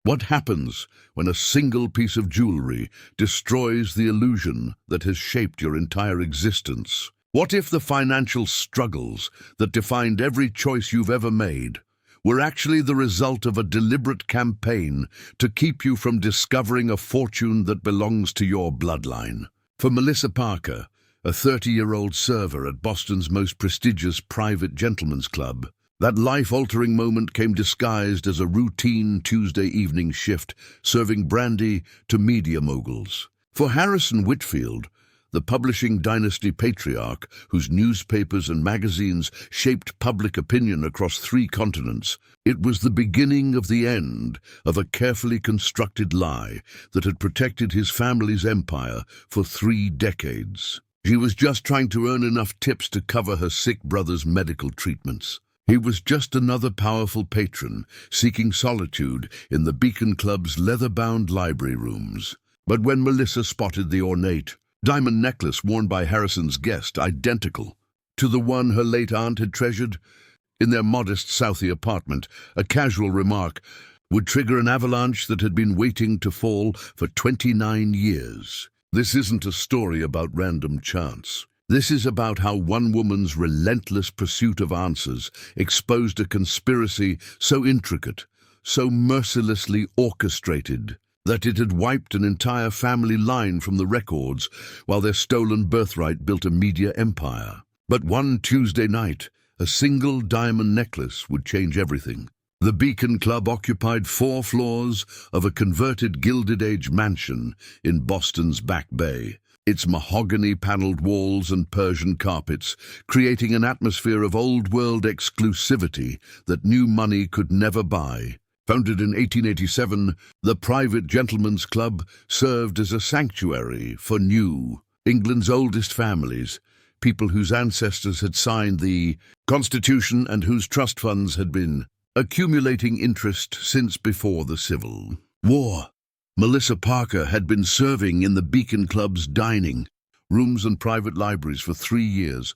What happens when a single piece of jewelry destroys the illusion that has shaped your entire existence? What if the financial struggles that defined every choice you've ever made were actually the result of a deliberate campaign to keep you from discovering a fortune that belongs to your bloodline? For Melissa Parker, a 30-year-old server at Boston's most prestigious private gentlemen's club, that life-altering moment came disguised as a routine Tuesday evening shift serving brandy to media moguls. For Harrison Whitfield, the publishing dynasty patriarch whose newspapers and magazines shaped public opinion across 3 continents, it was the beginning of the end of a carefully constructed lie that had protected his family's empire for 3 decades. She was just trying to earn enough tips to cover her sick brother's medical treatments. He was just another powerful patron seeking solitude in the Beacon Club's leather-bound library rooms. But when Melissa spotted the ornate diamond necklace worn by Harrison's guest, identical to the one her late aunt had treasured in their modest Southie apartment, a casual remark would trigger an avalanche that had been waiting to fall for 29 years. This isn't a story about random chance. This is about how one woman's relentless pursuit of answers exposed a conspiracy so intricate, so mercilessly orchestrated, that it had wiped an entire family line from the records while their stolen birthright built a media empire. But one Tuesday night, a single diamond necklace would change everything. The Beacon Club occupied 4 floors of a converted Gilded Age mansion in Boston's Back Bay, its mahogany-paneled walls and Persian carpets creating an atmosphere of old-world exclusivity that new money could never buy. Founded in 1887, the Private Gentlemen's Club served as a sanctuary for New England's oldest families, people whose ancestors had signed the Constitution and whose trust funds had been accumulating interest since before the Civil War. Melissa Parker had been serving in the Beacon Club's dining rooms and private libraries for 3 years,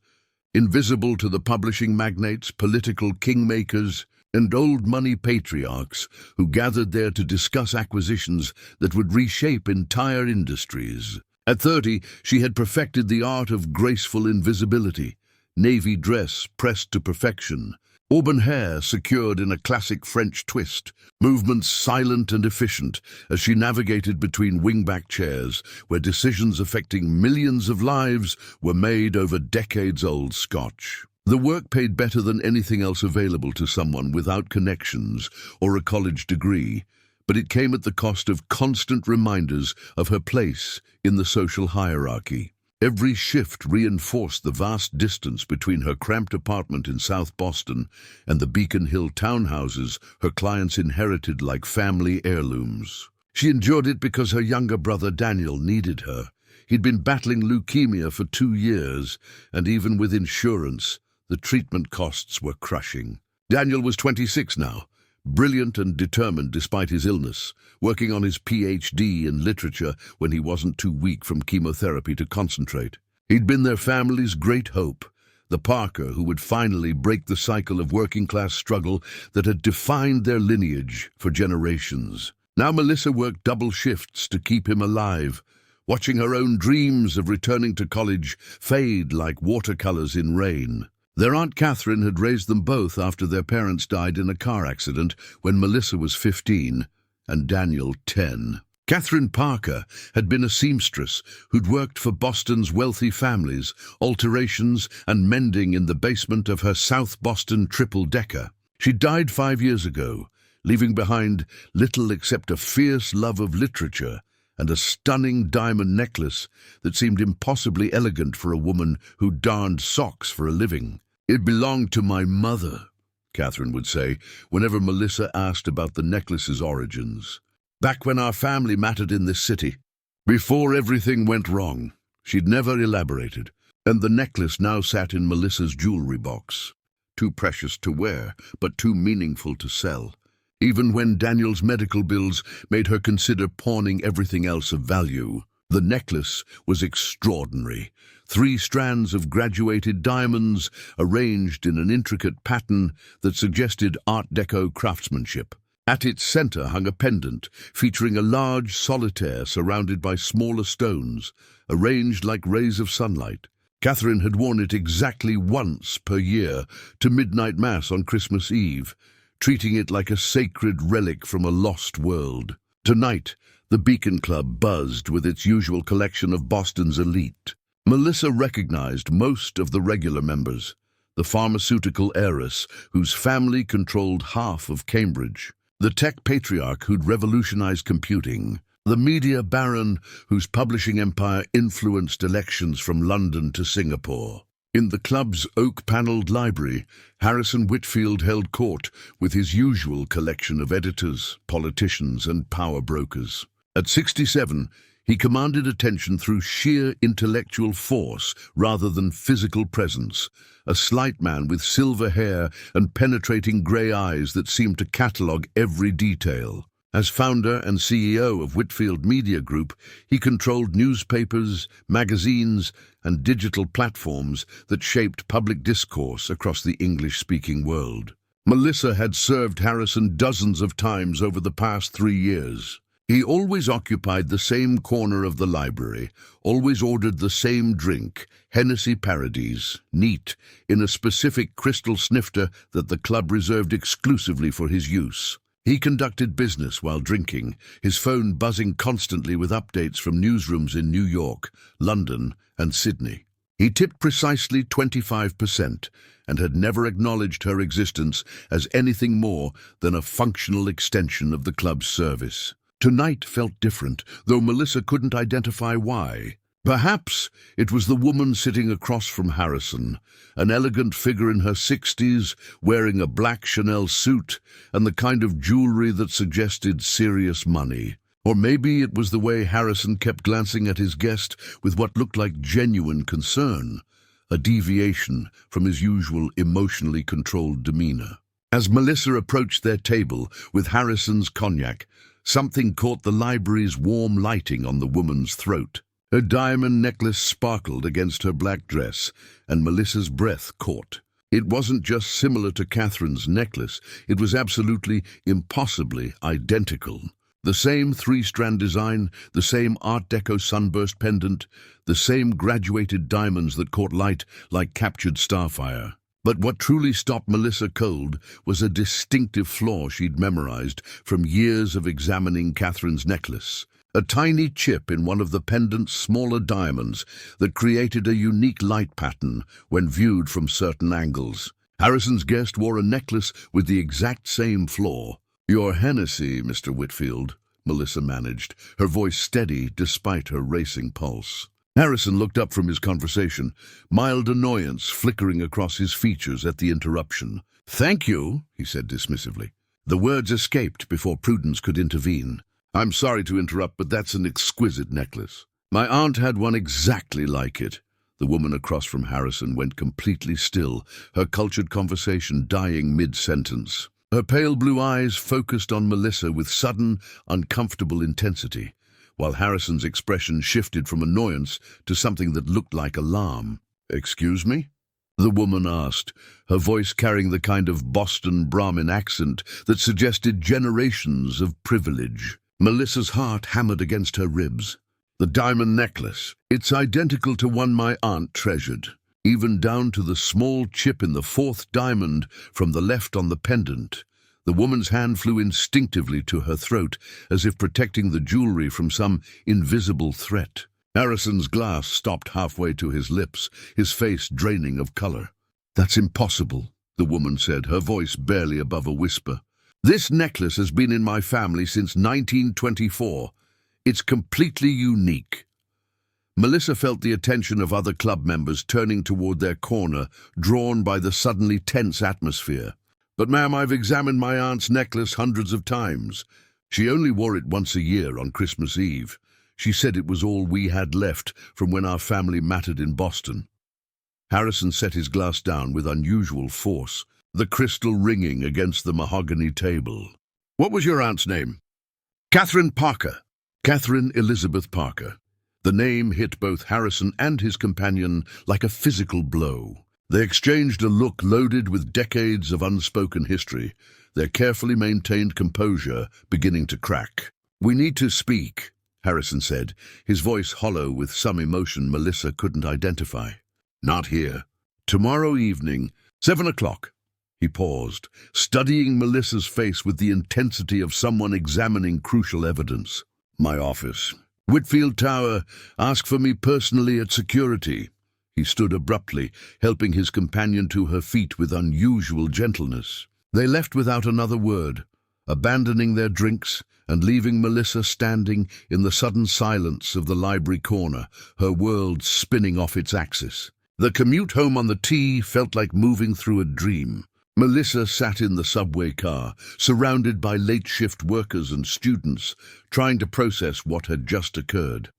invisible to the publishing magnates, political kingmakers, and old money patriarchs who gathered there to discuss acquisitions that would reshape entire industries. At 30, she had perfected the art of graceful invisibility, navy dress pressed to perfection, auburn hair secured in a classic French twist, movements silent and efficient as she navigated between wingback chairs where decisions affecting millions of lives were made over decades-old scotch. The work paid better than anything else available to someone without connections or a college degree, but it came at the cost of constant reminders of her place in the social hierarchy. Every shift reinforced the vast distance between her cramped apartment in South Boston and the Beacon Hill townhouses her clients inherited like family heirlooms. She endured it because her younger brother Daniel needed her. He'd been battling leukemia for 2 years, and even with insurance, the treatment costs were crushing. Daniel was 26 now, brilliant and determined despite his illness, working on his PhD in literature when he wasn't too weak from chemotherapy to concentrate. He'd been their family's great hope, the Parker who would finally break the cycle of working-class struggle that had defined their lineage for generations. Now Melissa worked double shifts to keep him alive, watching her own dreams of returning to college fade like watercolors in rain. Their Aunt Catherine had raised them both after their parents died in a car accident when Melissa was 15 and Daniel 10. Catherine Parker had been a seamstress who'd worked for Boston's wealthy families, alterations and mending in the basement of her South Boston triple-decker. She died 5 years ago, leaving behind little except a fierce love of literature and a stunning diamond necklace that seemed impossibly elegant for a woman who darned socks for a living. "It belonged to my mother," Catherine would say whenever Melissa asked about the necklace's origins. "Back when our family mattered in this city, before everything went wrong." She'd never elaborated, and the necklace now sat in Melissa's jewelry box. Too precious to wear, but too meaningful to sell. Even when Daniel's medical bills made her consider pawning everything else of value. The necklace was extraordinary. 3 strands of graduated diamonds arranged in an intricate pattern that suggested Art Deco craftsmanship. At its center hung a pendant featuring a large solitaire surrounded by smaller stones, arranged like rays of sunlight. Catherine had worn it exactly once per year to midnight mass on Christmas Eve, treating it like a sacred relic from a lost world. Tonight, the Beacon Club buzzed with its usual collection of Boston's elite. Melissa recognized most of the regular members, the pharmaceutical heiress whose family controlled half of Cambridge, the tech patriarch who'd revolutionized computing, the media baron whose publishing empire influenced elections from London to Singapore. In the club's oak-paneled library, Harrison Whitfield held court with his usual collection of editors, politicians, and power brokers. At 67, he commanded attention through sheer intellectual force rather than physical presence, a slight man with silver hair and penetrating grey eyes that seemed to catalogue every detail. As founder and CEO of Whitfield Media Group, he controlled newspapers, magazines, and digital platforms that shaped public discourse across the English-speaking world. Melissa had served Harrison dozens of times over the past 3 years. He always occupied the same corner of the library, always ordered the same drink, Hennessy Paradise, neat, in a specific crystal snifter that the club reserved exclusively for his use. He conducted business while drinking, his phone buzzing constantly with updates from newsrooms in New York, London, and Sydney. He tipped precisely 25% and had never acknowledged her existence as anything more than a functional extension of the club's service. Tonight felt different, though Melissa couldn't identify why. Perhaps it was the woman sitting across from Harrison, an elegant figure in her 60s, wearing a black Chanel suit and the kind of jewelry that suggested serious money. Or maybe it was the way Harrison kept glancing at his guest with what looked like genuine concern, a deviation from his usual emotionally controlled demeanor. As Melissa approached their table with Harrison's cognac, something caught the library's warm lighting on the woman's throat. Her diamond necklace sparkled against her black dress, and Melissa's breath caught. It wasn't just similar to Catherine's necklace, it was absolutely, impossibly identical. The same 3-strand design, the same Art Deco sunburst pendant, the same graduated diamonds that caught light like captured starfire. But what truly stopped Melissa cold was a distinctive flaw she'd memorized from years of examining Catherine's necklace. A tiny chip in one of the pendant's smaller diamonds that created a unique light pattern when viewed from certain angles. Harrison's guest wore a necklace with the exact same flaw. "Your Hennessy, Mr. Whitfield," Melissa managed, her voice steady despite her racing pulse. Harrison looked up from his conversation, mild annoyance flickering across his features at the interruption. "Thank you," he said dismissively. The words escaped before Prudence could intervene. "I'm sorry to interrupt, but that's an exquisite necklace. My aunt had one exactly like it." The woman across from Harrison went completely still, her cultured conversation dying mid-sentence. Her pale blue eyes focused on Melissa with sudden, uncomfortable intensity, while Harrison's expression shifted from annoyance to something that looked like alarm. "Excuse me?" the woman asked, her voice carrying the kind of Boston Brahmin accent that suggested generations of privilege. Melissa's heart hammered against her ribs. "The diamond necklace. It's identical to one my aunt treasured, even down to the small chip in the 4th diamond from the left on the pendant." The woman's hand flew instinctively to her throat, as if protecting the jewelry from some invisible threat. Harrison's glass stopped halfway to his lips, his face draining of color. "That's impossible," the woman said, her voice barely above a whisper. "This necklace has been in my family since 1924. It's completely unique." Melissa felt the attention of other club members turning toward their corner, drawn by the suddenly tense atmosphere. "But ma'am, I've examined my aunt's necklace hundreds of times. She only wore it once a year on Christmas Eve. She said it was all we had left from when our family mattered in Boston." Harrison set his glass down with unusual force, the crystal ringing against the mahogany table. "What was your aunt's name?" "Catherine Parker." Catherine Elizabeth Parker. The name hit both Harrison and his companion like a physical blow. They exchanged a look loaded with decades of unspoken history, their carefully maintained composure beginning to crack. "We need to speak," Harrison said, his voice hollow with some emotion Melissa couldn't identify. "Not here. Tomorrow evening, 7 o'clock. He paused, studying Melissa's face with the intensity of someone examining crucial evidence. "My office. Whitfield Tower. Ask for me personally at security." He stood abruptly, helping his companion to her feet with unusual gentleness. They left without another word, abandoning their drinks and leaving Melissa standing in the sudden silence of the library corner, her world spinning off its axis. The commute home on the T felt like moving through a dream. Melissa sat in the subway car, surrounded by late-shift workers and students, trying to process what had just occurred.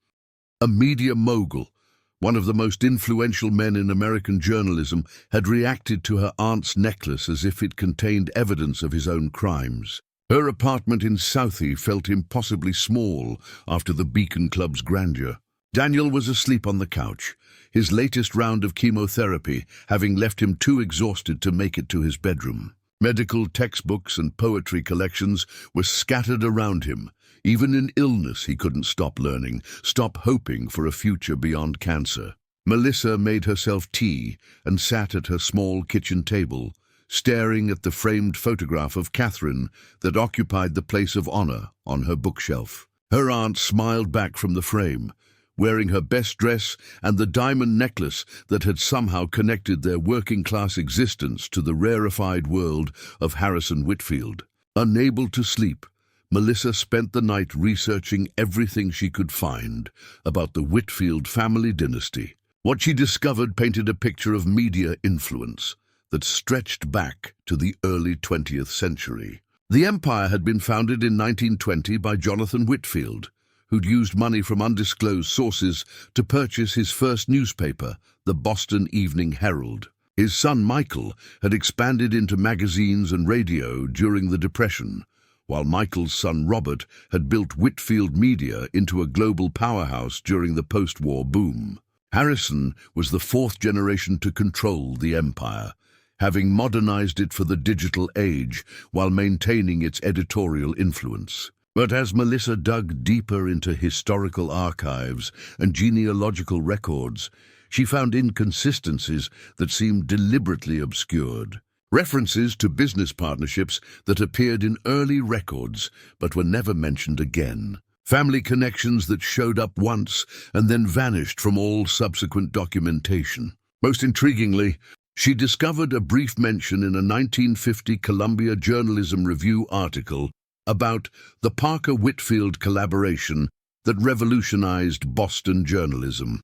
A media mogul, one of the most influential men in American journalism, had reacted to her aunt's necklace as if it contained evidence of his own crimes. Her apartment in Southie felt impossibly small after the Beacon Club's grandeur. Daniel was asleep on the couch, his latest round of chemotherapy having left him too exhausted to make it to his bedroom. Medical textbooks and poetry collections were scattered around him. Even in illness he couldn't stop learning, stop hoping for a future beyond cancer. Melissa made herself tea and sat at her small kitchen table, staring at the framed photograph of Catherine that occupied the place of honor on her bookshelf. Her aunt smiled back from the frame, wearing her best dress and the diamond necklace that had somehow connected their working-class existence to the rarefied world of Harrison Whitfield. Unable to sleep, Melissa spent the night researching everything she could find about the Whitfield family dynasty. What she discovered painted a picture of media influence that stretched back to the early 20th century. The empire had been founded in 1920 by Jonathan Whitfield, who'd used money from undisclosed sources to purchase his first newspaper, the Boston Evening Herald. His son Michael had expanded into magazines and radio during the Depression, while Michael's son Robert had built Whitfield Media into a global powerhouse during the post-war boom. Harrison was the fourth generation to control the empire, having modernized it for the digital age while maintaining its editorial influence. But as Melissa dug deeper into historical archives and genealogical records, she found inconsistencies that seemed deliberately obscured. References to business partnerships that appeared in early records but were never mentioned again. Family connections that showed up once and then vanished from all subsequent documentation. Most intriguingly, she discovered a brief mention in a 1950 Columbia Journalism Review article about the Parker-Whitfield collaboration that revolutionized Boston journalism.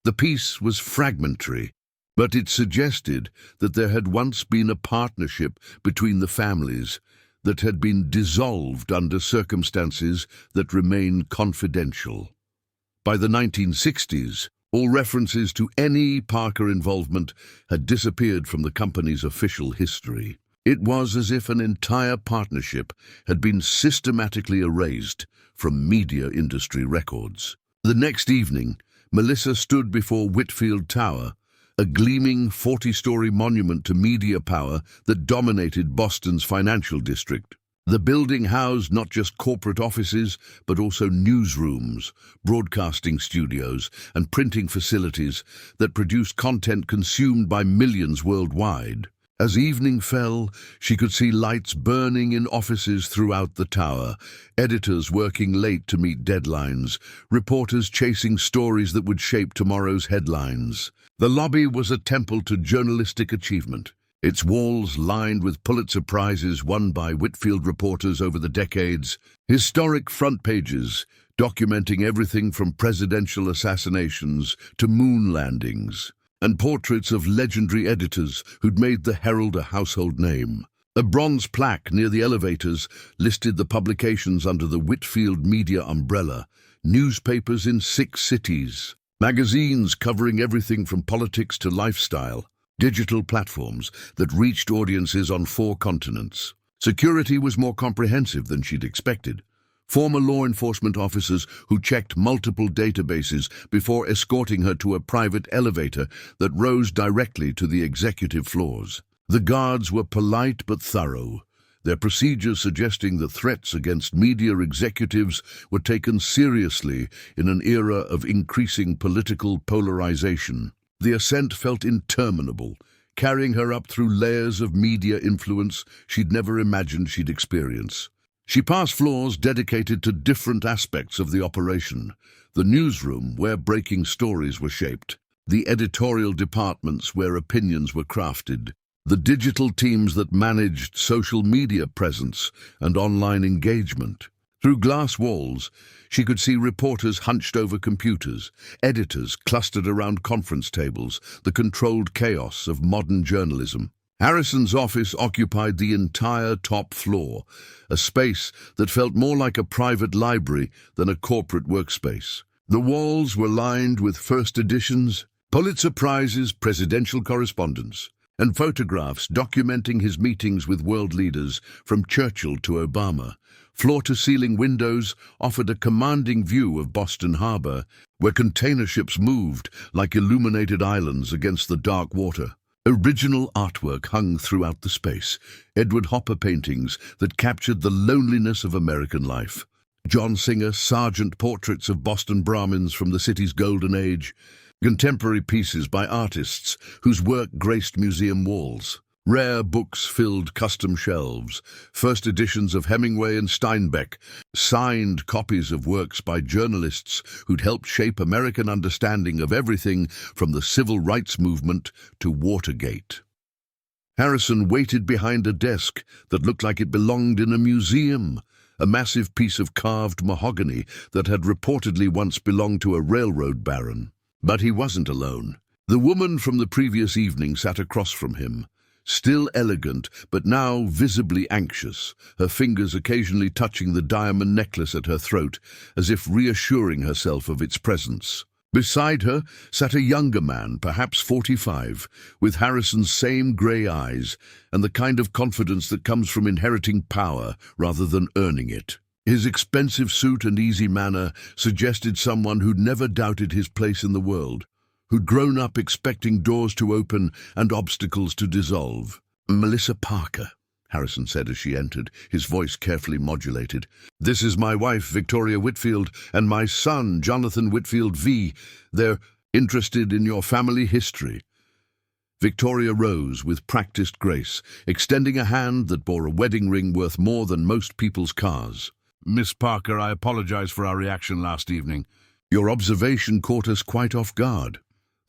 The piece was fragmentary, but it suggested that there had once been a partnership between the families that had been dissolved under circumstances that remain confidential. By the 1960s, all references to any Parker involvement had disappeared from the company's official history. It was as if an entire partnership had been systematically erased from media industry records. The next evening, Melissa stood before Whitfield Tower, a gleaming 40-story monument to media power that dominated Boston's financial district. The building housed not just corporate offices, but also newsrooms, broadcasting studios, and printing facilities that produced content consumed by millions worldwide. As evening fell, she could see lights burning in offices throughout the tower, editors working late to meet deadlines, reporters chasing stories that would shape tomorrow's headlines. The lobby was a temple to journalistic achievement, its walls lined with Pulitzer Prizes won by Whitfield reporters over the decades, historic front pages documenting everything from presidential assassinations to moon landings, and portraits of legendary editors who'd made the Herald a household name. A bronze plaque near the elevators listed the publications under the Whitfield Media umbrella, newspapers in 6 cities, magazines covering everything from politics to lifestyle, digital platforms that reached audiences on 4 continents. Security was more comprehensive than she'd expected. Former law enforcement officers who checked multiple databases before escorting her to a private elevator that rose directly to the executive floors. The guards were polite but thorough, their procedures suggesting that threats against media executives were taken seriously in an era of increasing political polarization. The ascent felt interminable, carrying her up through layers of media influence she'd never imagined she'd experience. She passed floors dedicated to different aspects of the operation: the newsroom, where breaking stories were shaped; the editorial departments, where opinions were crafted; the digital teams that managed social media presence and online engagement. Through glass walls, she could see reporters hunched over computers, editors clustered around conference tables, the controlled chaos of modern journalism. Harrison's office occupied the entire top floor, a space that felt more like a private library than a corporate workspace. The walls were lined with first editions, Pulitzer Prizes, presidential correspondence, and photographs documenting his meetings with world leaders, from Churchill to Obama. Floor-to-ceiling windows offered a commanding view of Boston Harbor, where container ships moved like illuminated islands against the dark water. Original artwork hung throughout the space, Edward Hopper paintings that captured the loneliness of American life, John Singer Sargent portraits of Boston Brahmins from the city's golden age, contemporary pieces by artists whose work graced museum walls. Rare books filled custom shelves, first editions of Hemingway and Steinbeck, signed copies of works by journalists who'd helped shape American understanding of everything from the civil rights movement to Watergate. Harrison waited behind a desk that looked like it belonged in a museum, a massive piece of carved mahogany that had reportedly once belonged to a railroad baron. But he wasn't alone. The woman from the previous evening sat across from him, still elegant, but now visibly anxious, her fingers occasionally touching the diamond necklace at her throat, as if reassuring herself of its presence. Beside her sat a younger man, perhaps 45, with Harrison's same grey eyes and the kind of confidence that comes from inheriting power rather than earning it. His expensive suit and easy manner suggested someone who'd never doubted his place in the world, who'd grown up expecting doors to open and obstacles to dissolve. "Melissa Parker," Harrison said as she entered, his voice carefully modulated. "This is my wife, Victoria Whitfield, and my son, Jonathan Whitfield V. They're interested in your family history." Victoria rose with practiced grace, extending a hand that bore a wedding ring worth more than most people's cars. "Miss Parker, I apologize for our reaction last evening. Your observation caught us quite off guard."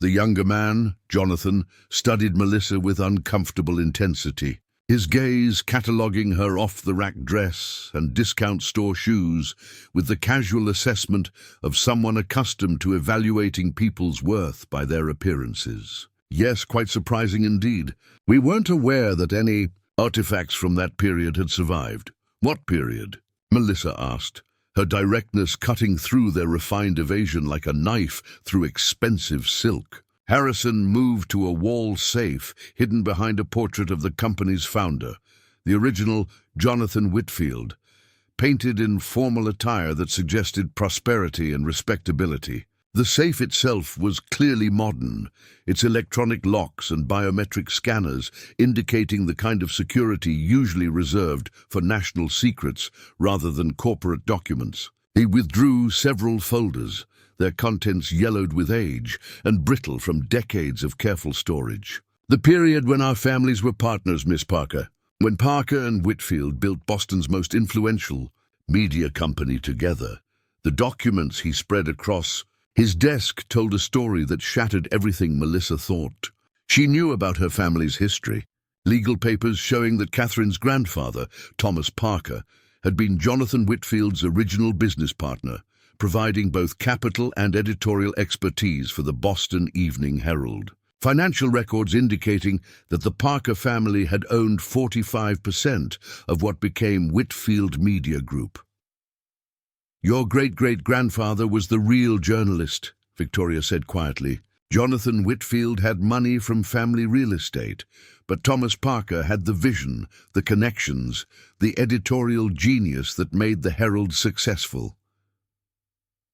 The younger man, Jonathan, studied Melissa with uncomfortable intensity, his gaze cataloguing her off-the-rack dress and discount store shoes with the casual assessment of someone accustomed to evaluating people's worth by their appearances. "Yes, quite surprising indeed. We weren't aware that any artifacts from that period had survived." "What period?" Melissa asked, her directness cutting through their refined evasion like a knife through expensive silk. Harrison moved to a wall safe hidden behind a portrait of the company's founder, the original Jonathan Whitfield, painted in formal attire that suggested prosperity and respectability. The safe itself was clearly modern, its electronic locks and biometric scanners indicating the kind of security usually reserved for national secrets rather than corporate documents. He withdrew several folders, their contents yellowed with age and brittle from decades of careful storage. "The period when our families were partners, Miss Parker. When Parker and Whitfield built Boston's most influential media company together." The documents he spread across his desk told a story that shattered everything Melissa thought. She knew about her family's history. Legal papers showing that Catherine's grandfather, Thomas Parker, had been Jonathan Whitfield's original business partner, providing both capital and editorial expertise for the Boston Evening Herald. Financial records indicating that the Parker family had owned 45% of what became Whitfield Media Group. "Your great-great-grandfather was the real journalist," Victoria said quietly. "Jonathan Whitfield had money from family real estate, but Thomas Parker had the vision, the connections, the editorial genius that made the Herald successful."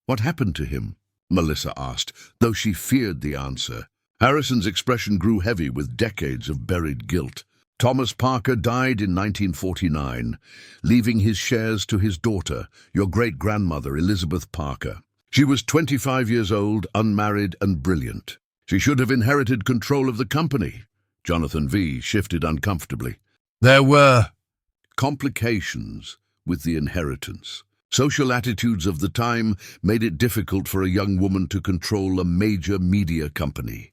"What happened to him?" Melissa asked, though she feared the answer. Harrison's expression grew heavy with decades of buried guilt. Thomas Parker died in 1949, leaving his shares to his daughter, your great-grandmother Elizabeth Parker. She was 25 years old, unmarried and brilliant. She should have inherited control of the company. Jonathan V. shifted uncomfortably. There were complications with the inheritance. Social attitudes of the time made it difficult for a young woman to control a major media company.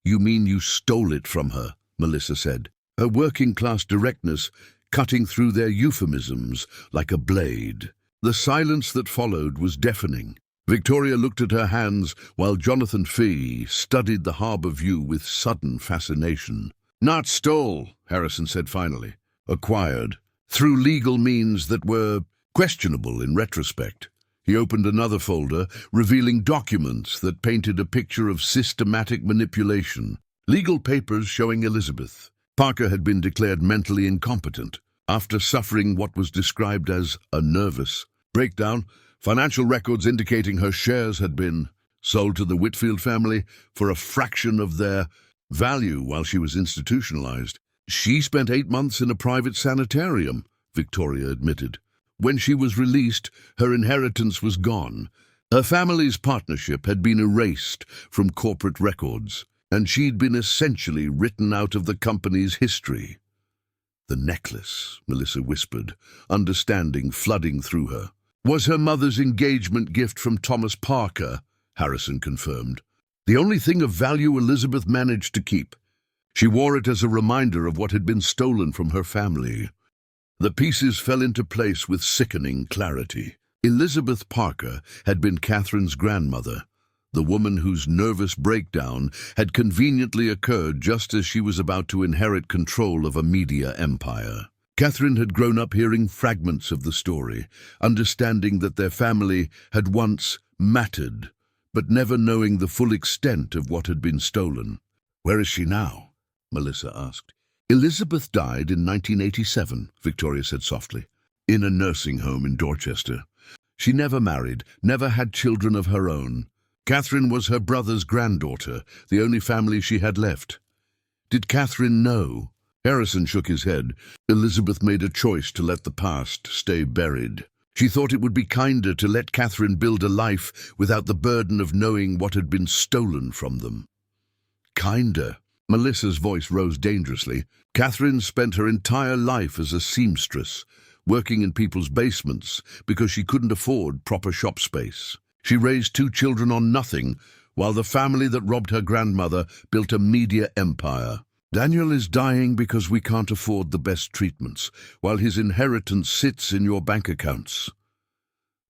You mean you stole it from her, Melissa said, her working-class directness cutting through their euphemisms like a blade. The silence that followed was deafening. Victoria looked at her hands while Jonathan Fee studied the harbour view with sudden fascination. Not stole, Harrison said finally. Acquired. Through legal means that were questionable in retrospect. He opened another folder, revealing documents that painted a picture of systematic manipulation. Legal papers showing Elizabeth Parker had been declared mentally incompetent after suffering what was described as a nervous breakdown. Financial records indicating her shares had been sold to the Whitfield family for a fraction of their value while she was institutionalized. She spent 8 months in a private sanitarium, Victoria admitted. When she was released, her inheritance was gone. Her family's partnership had been erased from corporate records, and she'd been essentially written out of the company's history. The necklace, Melissa whispered, understanding flooding through her. Was her mother's engagement gift from Thomas Parker, Harrison confirmed. The only thing of value Elizabeth managed to keep. She wore it as a reminder of what had been stolen from her family. The pieces fell into place with sickening clarity. Elizabeth Parker had been Catherine's grandmother, the woman whose nervous breakdown had conveniently occurred just as she was about to inherit control of a media empire. Catherine had grown up hearing fragments of the story, understanding that their family had once mattered, but never knowing the full extent of what had been stolen. Where is she now? Melissa asked. Elizabeth died in 1987, Victoria said softly, in a nursing home in Dorchester. She never married, never had children of her own. Catherine was her brother's granddaughter, the only family she had left. Did Catherine know? Harrison shook his head. Elizabeth made a choice to let the past stay buried. She thought it would be kinder to let Catherine build a life without the burden of knowing what had been stolen from them. Kinder? Melissa's voice rose dangerously. Catherine spent her entire life as a seamstress, working in people's basements because she couldn't afford proper shop space. She raised 2 children on nothing, while the family that robbed her grandmother built a media empire. Daniel is dying because we can't afford the best treatments, while his inheritance sits in your bank accounts.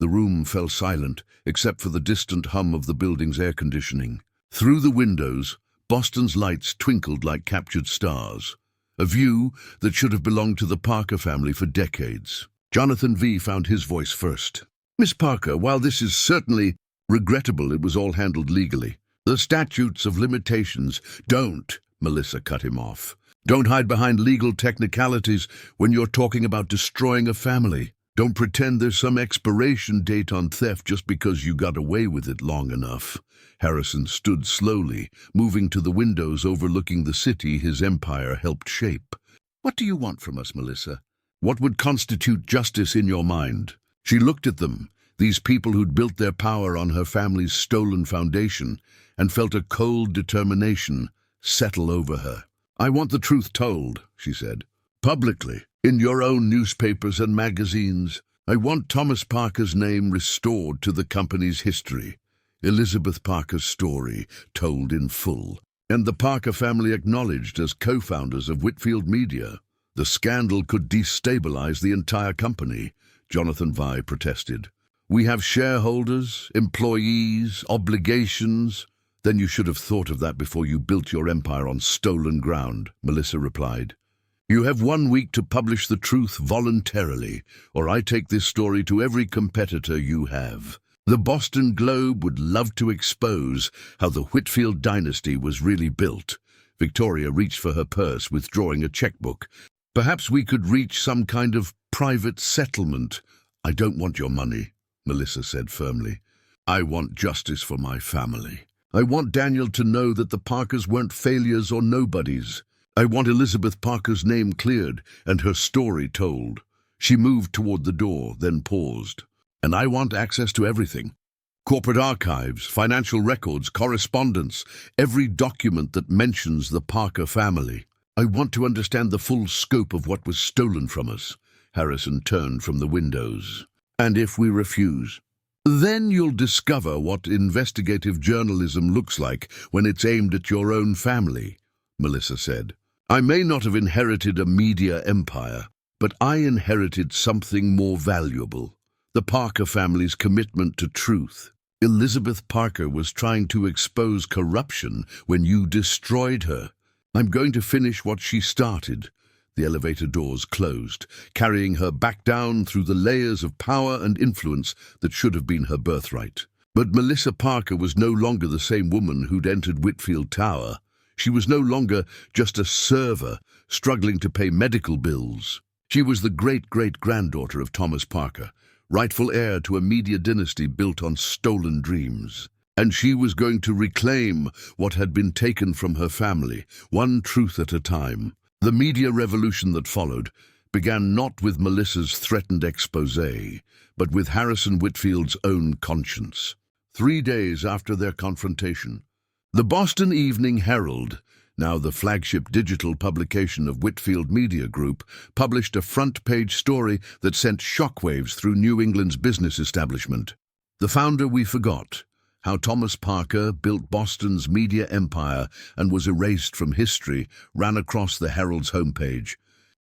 The room fell silent, except for the distant hum of the building's air conditioning. Through the windows, Boston's lights twinkled like captured stars, a view that should have belonged to the Parker family for decades. Jonathan V. found his voice first. Miss Parker, while this is certainly regrettable, it was all handled legally. The statutes of limitations don't, Melissa cut him off. Don't hide behind legal technicalities when you're talking about destroying a family. Don't pretend there's some expiration date on theft just because you got away with it long enough. Harrison stood slowly, moving to the windows overlooking the city his empire helped shape. What do you want from us, Melissa? What would constitute justice in your mind? She looked at them, these people who'd built their power on her family's stolen foundation, and felt a cold determination settle over her. I want the truth told, she said. Publicly, in your own newspapers and magazines. I want Thomas Parker's name restored to the company's history. Elizabeth Parker's story told in full, and the Parker family acknowledged as co-founders of Whitfield Media. The scandal could destabilize the entire company, Jonathan Vi protested. We have shareholders, employees, obligations. Then you should have thought of that before you built your empire on stolen ground, Melissa replied. You have 1 week to publish the truth voluntarily, or I take this story to every competitor you have. The Boston Globe would love to expose how the Whitfield dynasty was really built. Victoria reached for her purse, withdrawing a checkbook. Perhaps we could reach some kind of private settlement. I don't want your money, Melissa said firmly. I want justice for my family. I want Daniel to know that the Parkers weren't failures or nobodies. I want Elizabeth Parker's name cleared and her story told. She moved toward the door, then paused. And I want access to everything. Corporate archives, financial records, correspondence, every document that mentions the Parker family. I want to understand the full scope of what was stolen from us. Harrison turned from the windows. And if we refuse? Then you'll discover what investigative journalism looks like when it's aimed at your own family, Melissa said. I may not have inherited a media empire, but I inherited something more valuable. The Parker family's commitment to truth. Elizabeth Parker was trying to expose corruption when you destroyed her. I'm going to finish what she started. The elevator doors closed, carrying her back down through the layers of power and influence that should have been her birthright. But Melissa Parker was no longer the same woman who'd entered Whitfield Tower. She was no longer just a server struggling to pay medical bills. She was the great-great-granddaughter of Thomas Parker, rightful heir to a media dynasty built on stolen dreams. And she was going to reclaim what had been taken from her family, one truth at a time. The media revolution that followed began not with Melissa's threatened exposé, but with Harrison Whitfield's own conscience. 3 days after their confrontation, the Boston Evening Herald, now the flagship digital publication of Whitfield Media Group, published a front-page story that sent shockwaves through New England's business establishment. The founder we forgot, how Thomas Parker built Boston's media empire and was erased from history, ran across the Herald's homepage,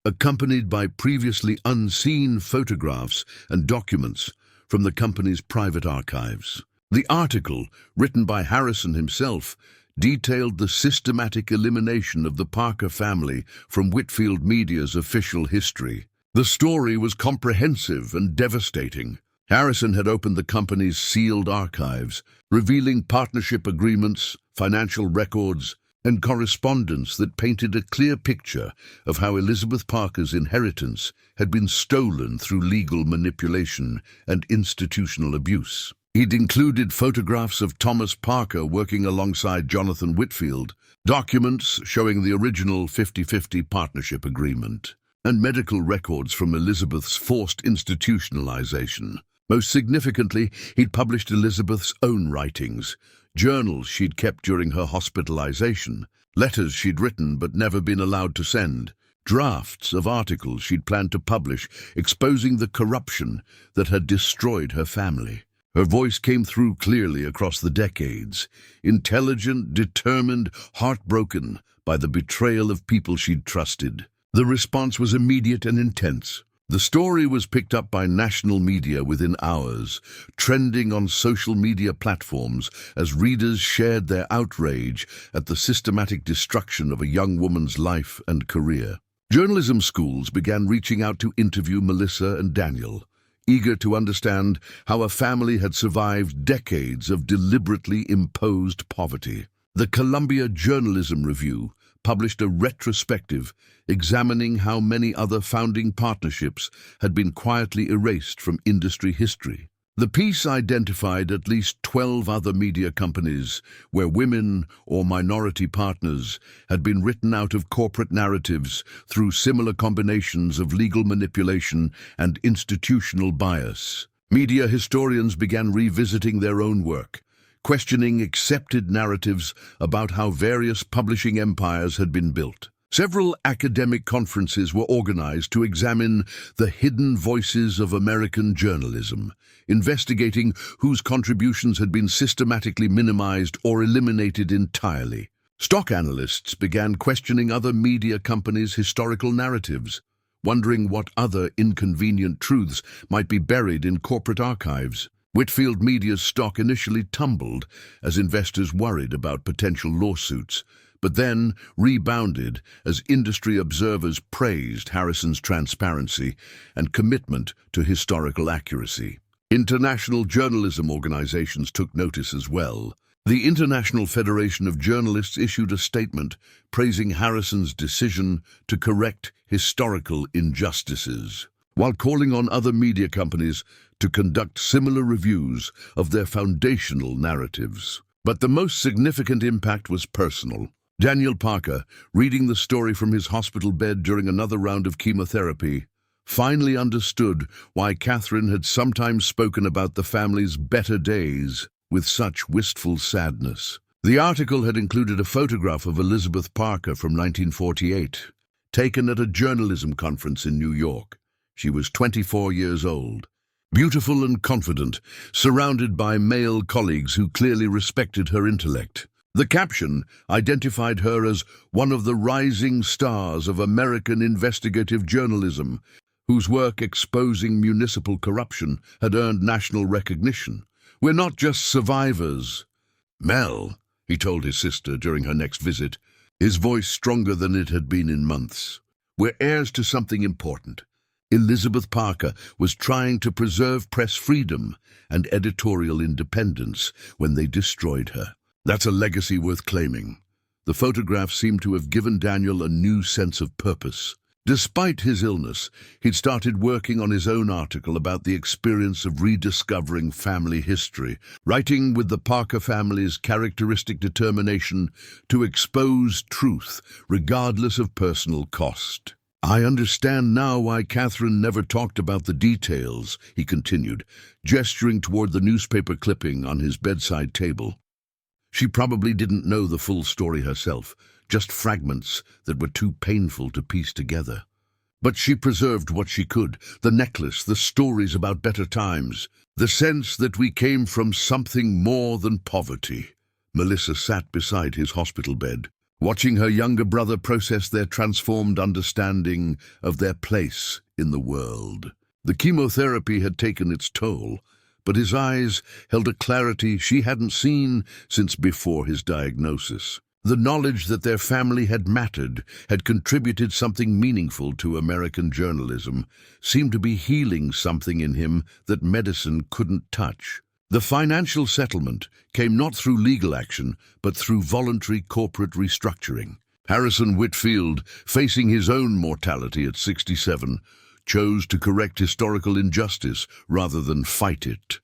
accompanied by previously unseen photographs and documents from the company's private archives. The article, written by Harrison himself, detailed the systematic elimination of the Parker family from Whitfield Media's official history. The story was comprehensive and devastating. Harrison had opened the company's sealed archives, revealing partnership agreements, financial records, and correspondence that painted a clear picture of how Elizabeth Parker's inheritance had been stolen through legal manipulation and institutional abuse. He'd included photographs of Thomas Parker working alongside Jonathan Whitfield, documents showing the original 50-50 partnership agreement, and medical records from Elizabeth's forced institutionalization. Most significantly, he'd published Elizabeth's own writings, journals she'd kept during her hospitalization, letters she'd written but never been allowed to send, drafts of articles she'd planned to publish exposing the corruption that had destroyed her family. Her voice came through clearly across the decades, intelligent, determined, heartbroken by the betrayal of people she'd trusted. The response was immediate and intense. The story was picked up by national media within hours, trending on social media platforms as readers shared their outrage at the systematic destruction of a young woman's life and career. Journalism schools began reaching out to interview Melissa and Daniel, eager to understand how a family had survived decades of deliberately imposed poverty. The Columbia Journalism Review published a retrospective examining how many other founding partnerships had been quietly erased from industry history. The piece identified at least 12 other media companies where women or minority partners had been written out of corporate narratives through similar combinations of legal manipulation and institutional bias. Media historians began revisiting their own work, questioning accepted narratives about how various publishing empires had been built. Several academic conferences were organized to examine the hidden voices of American journalism, investigating whose contributions had been systematically minimized or eliminated entirely. Stock analysts began questioning other media companies' historical narratives, wondering what other inconvenient truths might be buried in corporate archives. Whitfield Media's stock initially tumbled as investors worried about potential lawsuits, but then rebounded as industry observers praised Harrison's transparency and commitment to historical accuracy. International journalism organizations took notice as well. The International Federation of Journalists issued a statement praising Harrison's decision to correct historical injustices, while calling on other media companies to conduct similar reviews of their foundational narratives. But the most significant impact was personal. Daniel Parker, reading the story from his hospital bed during another round of chemotherapy, finally understood why Catherine had sometimes spoken about the family's better days with such wistful sadness. The article had included a photograph of Elizabeth Parker from 1948, taken at a journalism conference in New York. She was 24 years old, beautiful and confident, surrounded by male colleagues who clearly respected her intellect. The caption identified her as one of the rising stars of American investigative journalism, whose work exposing municipal corruption had earned national recognition. "We're not just survivors, Mel," he told his sister during her next visit, his voice stronger than it had been in months. "We're heirs to something important." Elizabeth Parker was trying to preserve press freedom and editorial independence when they destroyed her. That's a legacy worth claiming. The photograph seemed to have given Daniel a new sense of purpose. Despite his illness, he'd started working on his own article about the experience of rediscovering family history, writing with the Parker family's characteristic determination to expose truth, regardless of personal cost. "I understand now why Catherine never talked about the details," he continued, gesturing toward the newspaper clipping on his bedside table. "She probably didn't know the full story herself, just fragments that were too painful to piece together. But she preserved what she could, the necklace, the stories about better times, the sense that we came from something more than poverty." Melissa sat beside his hospital bed, watching her younger brother process their transformed understanding of their place in the world. The chemotherapy had taken its toll, but his eyes held a clarity she hadn't seen since before his diagnosis. The knowledge that their family had mattered, had contributed something meaningful to American journalism, seemed to be healing something in him that medicine couldn't touch. The financial settlement came not through legal action, but through voluntary corporate restructuring. Harrison Whitfield, facing his own mortality at 67, chose to correct historical injustice rather than fight it.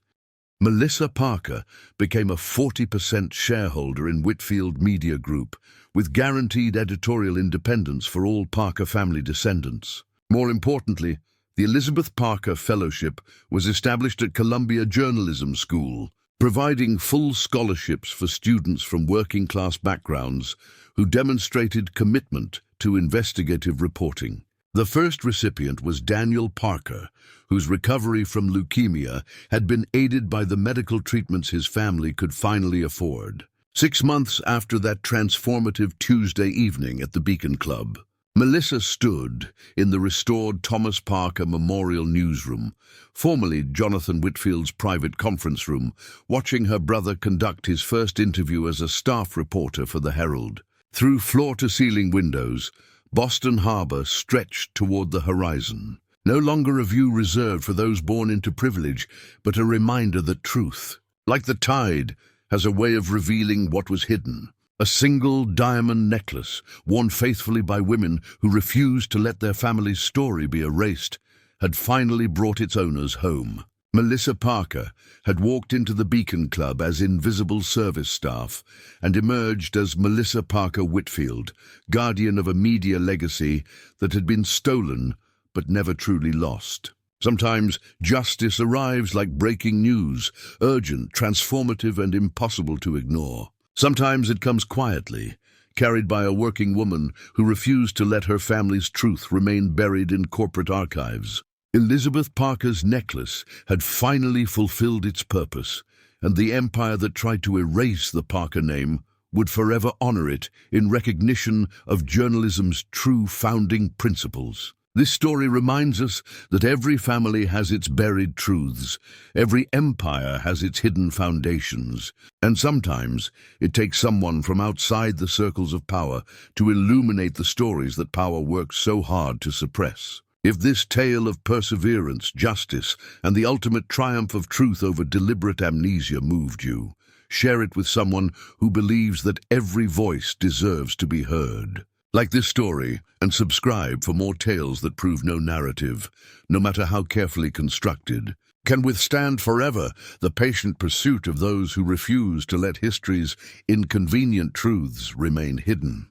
Melissa Parker became a 40% shareholder in Whitfield Media Group, with guaranteed editorial independence for all Parker family descendants. More importantly, the Elizabeth Parker Fellowship was established at Columbia Journalism School, providing full scholarships for students from working-class backgrounds who demonstrated commitment to investigative reporting. The first recipient was Daniel Parker, whose recovery from leukemia had been aided by the medical treatments his family could finally afford. 6 months after that transformative Tuesday evening at the Beacon Club, Melissa stood in the restored Thomas Parker Memorial Newsroom, formerly Jonathan Whitfield's private conference room, watching her brother conduct his first interview as a staff reporter for the Herald. Through floor-to-ceiling windows, Boston Harbor stretched toward the horizon. No longer a view reserved for those born into privilege, but a reminder that truth, like the tide, has a way of revealing what was hidden. A single diamond necklace, worn faithfully by women who refused to let their family's story be erased, had finally brought its owners home. Melissa Parker had walked into the Beacon Club as invisible service staff and emerged as Melissa Parker Whitfield, guardian of a media legacy that had been stolen but never truly lost. Sometimes justice arrives like breaking news, urgent, transformative, and impossible to ignore. Sometimes it comes quietly, carried by a working woman who refused to let her family's truth remain buried in corporate archives. Elizabeth Parker's necklace had finally fulfilled its purpose, and the empire that tried to erase the Parker name would forever honor it in recognition of journalism's true founding principles. This story reminds us that every family has its buried truths, every empire has its hidden foundations, and sometimes it takes someone from outside the circles of power to illuminate the stories that power works so hard to suppress. If this tale of perseverance, justice, and the ultimate triumph of truth over deliberate amnesia moved you, share it with someone who believes that every voice deserves to be heard. Like this story, and subscribe for more tales that prove no narrative, no matter how carefully constructed, can withstand forever the patient pursuit of those who refuse to let history's inconvenient truths remain hidden.